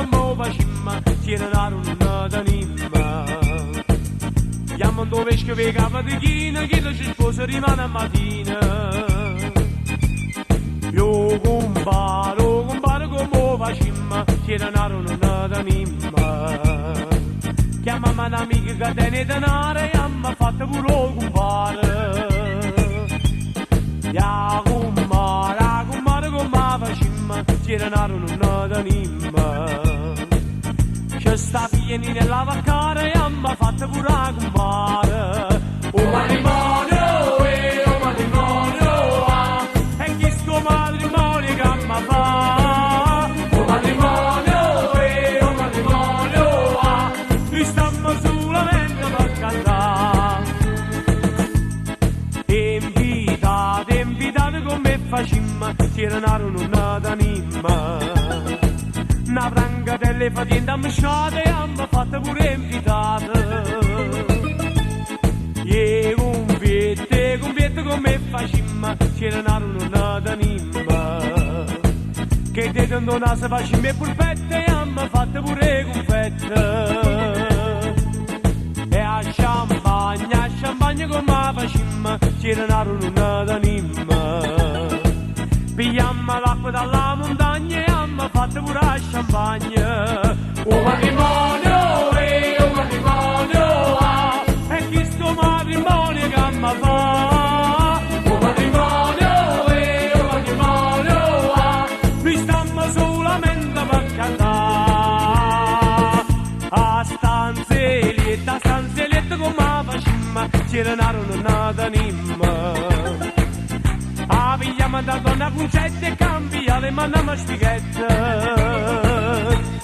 come facciamo, c'era una d'anima. Chiamo un dove scrive capa di china, che ci sposa rimane a mattina. Io comparo come facciamo, c'era una d'anima. Chiamami un'amica che tiene denaro e mi ha fatto pure compare. Ya compare come facciamo, c'era una d'anima. C'è sta pieni nella vaccara e mi ha fatto pure compare. Oh matrimonio, oh matrimonio, e chi sto matrimonio che mi fa? Oh matrimonio, oh matrimonio, noi stiamo solamente per cantare. Invitate come facciamo, c'era una d'anima. Una branca delle fatiente ammisciate e mi ha fatto pure invitata. E conviette come facciamo, c'era una d'anima. Che te non si facciamo e polpette e mi ha fatto pure confette. E a champagne come facciamo, c'era una d'anima. Pigliamo l'acqua dalla montagna e mi ha fatto pure a champagne. Oh matrimonio, e chi sto matrimonio che mi fa? Oh matrimonio, noi stiamo solamente per cantare. A stanzelietta come facciamo, c'era una d'anima. Pigliamo da donna concetta e cambia le mani a mastichetta.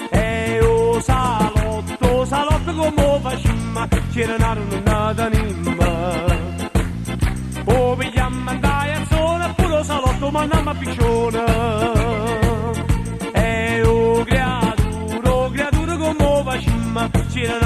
E o salotto come facciamo, c'era una d'anima. O pigliamo andare a zona, pure salotto ma andiamo a piccione. E o creatura come facciamo, c'era